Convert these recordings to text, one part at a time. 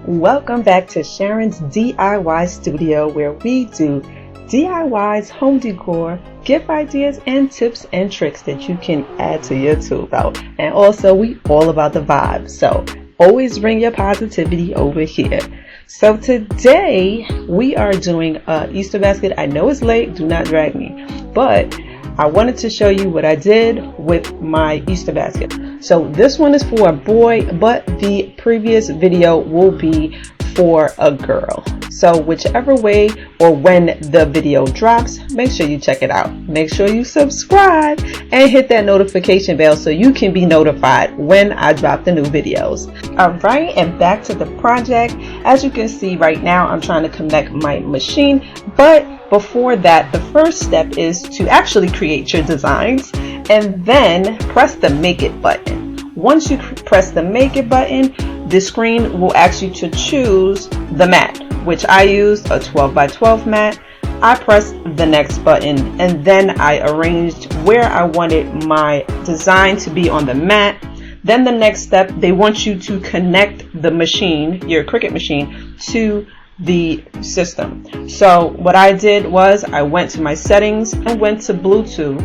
Welcome back to Sharon's DIY Studio, where we do DIYs, home decor, gift ideas, and tips and tricks that you can add to your tool belt. And also, we all about the vibe, so always bring your positivity over here. So today we are doing an Easter basket. I know it's late, do not drag me, but I wanted to show you what I did with my Easter basket. So this one is for a boy, but the previous video will be for a girl. So whichever way or when the video drops, make sure you check it out. Make sure you subscribe and hit that notification bell so you can be notified when I drop the new videos. Alright, and back to the project. As you can see right now, I'm trying to connect my machine, but before that, the first step is to actually create your designs and then press the Make It button. Once you press the Make It button, the screen will ask you to choose the mat, which I used a 12 by 12 mat. I pressed the Next button and then I arranged where I wanted my design to be on the mat. Then the next step, they want you to connect the machine, your Cricut machine, to the system. So what I did was I went to my settings and went to Bluetooth,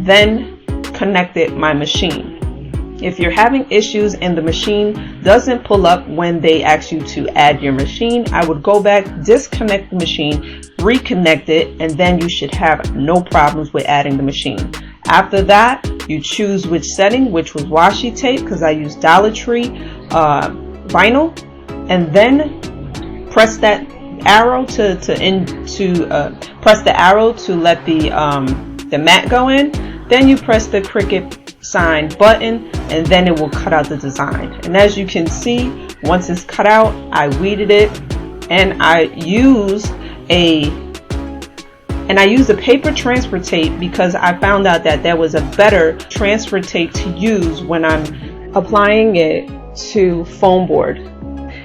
then connected my machine. If you're having issues and the machine doesn't pull up when they ask you to add your machine, I would go back, disconnect the machine, reconnect it, and then you should have no problems with adding the machine. After that, you choose which setting, which was washi tape, because I used Dollar Tree vinyl, and then press that arrow to press the arrow to let the mat go in. Then you press the Cricut sign button and then it will cut out the design. And as you can see, once it's cut out, I weeded it and I used a paper transfer tape because I found out that there was a better transfer tape to use when I'm applying it to foam board.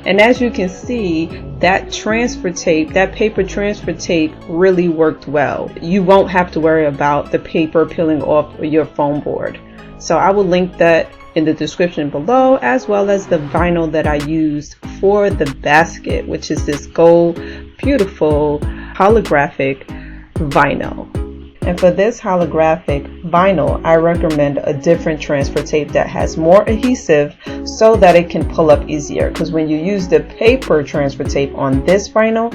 And as you can see, that transfer tape, that paper transfer tape really worked well. You won't have to worry about the paper peeling off your foam board. So I will link that in the description below, as well as the vinyl that I used for the basket, which is this gold, beautiful holographic vinyl. And for this holographic vinyl, I recommend a different transfer tape that has more adhesive so that it can pull up easier. Because when you use the paper transfer tape on this vinyl,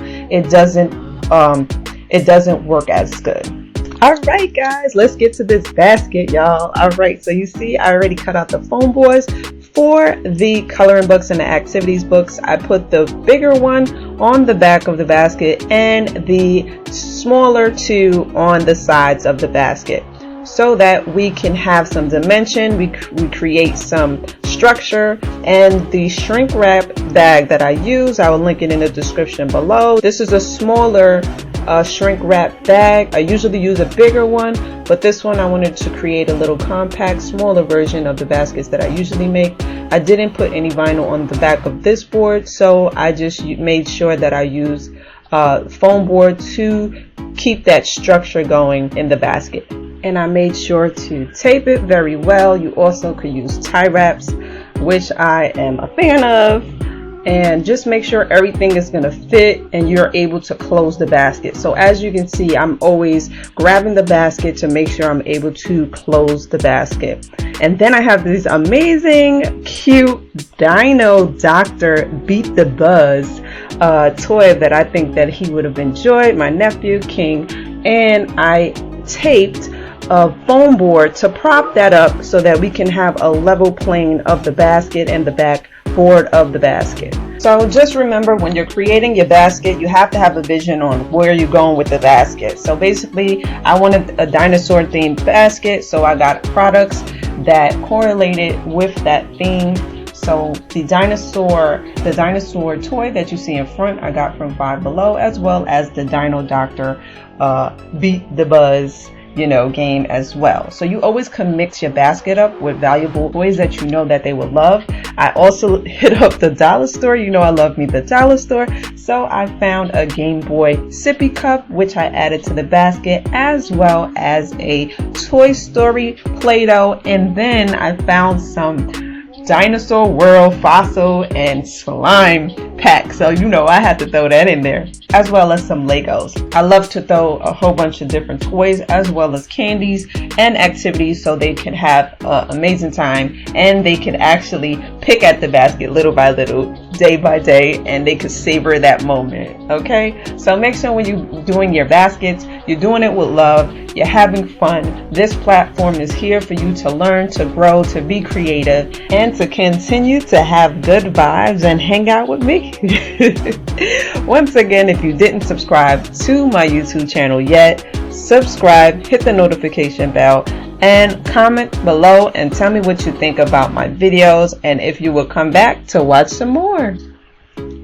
it doesn't work as good. Alright guys, let's get to this basket, y'all. Alright, so you see I already cut out the foam boards. For the coloring books and the activities books, I put the bigger one on the back of the basket and the smaller two on the sides of the basket so that we can have some dimension, we create some structure. And the shrink wrap bag that I use, I will link it in the description below. This is a smaller shrink wrap bag. I usually use a bigger one, but this one I wanted to create a little compact, smaller version of the baskets that I usually make. I didn't put any vinyl on the back of this board, so I just made sure that I use foam board to keep that structure going in the basket. And I made sure to tape it very well. You also could use tie wraps, which I am a fan of. And just make sure everything is going to fit and you're able to close the basket. So as you can see, I'm always grabbing the basket to make sure I'm able to close the basket. And then I have this amazing, cute Dino Doctor Beat the Buzz toy that I think that he would have enjoyed, my nephew King. And I taped a foam board to prop that up so that we can have a level plane of the basket and the back board of the basket. So just remember, when you're creating your basket, you have to have a vision on where you're going with the basket. So basically, I wanted a dinosaur themed basket, so I got products that correlated with that theme. So the dinosaur toy that you see in front, I got from Five Below, as well as the Dino Doctor Beat the Buzz game as well. So you always can mix your basket up with valuable toys that you know that they will love. I also hit up the dollar store. I love me the dollar store. So I found a Game Boy sippy cup, which I added to the basket, as well as a Toy Story Play-Doh. And then I found some Dinosaur World fossil and slime pack, so you know I had to throw that in there, as well as some Legos. I love to throw a whole bunch of different toys as well as candies and activities so they can have an amazing time, and they can actually pick at the basket little by little, day by day, and they could savor that moment. Okay, so make sure when you're doing your baskets, you're doing it with love, you're having fun. This platform is here for you to learn, to grow, to be creative, and to continue to have good vibes and hang out with me. Once again, if you didn't subscribe to my YouTube channel yet, subscribe, hit the notification bell, and comment below and tell me what you think about my videos, and if you will come back to watch some more.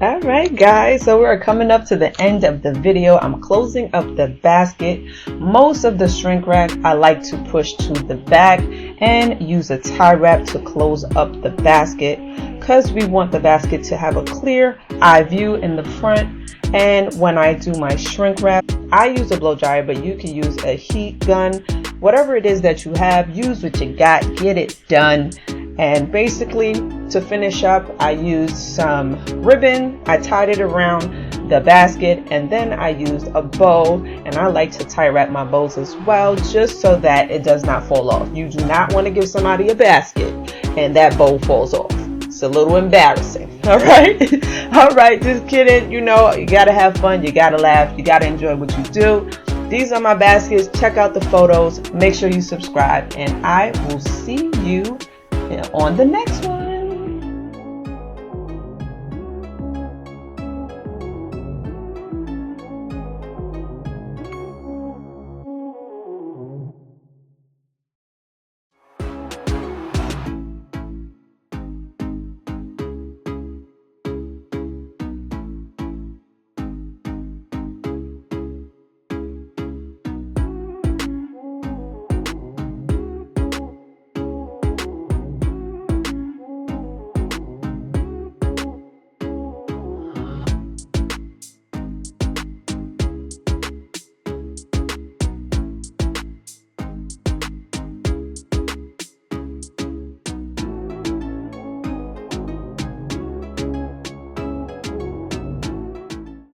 Alright guys, so we're coming up to the end of the video. I'm closing up the basket. Most of the shrink wrap I like to push to the back and use a tie wrap to close up the basket, because we want the basket to have a clear eye view in the front. And when I do my shrink wrap, I use a blow dryer, but you can use a heat gun. Whatever it is that you have, use what you got, get it done. And basically, to finish up, I used some ribbon. I tied it around the basket, and then I used a bow, and I like to tie wrap my bows as well, just so that it does not fall off. You do not want to give somebody a basket and that bow falls off. It's a little embarrassing. All right. All right, just kidding. You know, you gotta have fun, you gotta laugh, you gotta enjoy what you do. These are my baskets. Check out the photos, make sure you subscribe, and I will see you on the next one.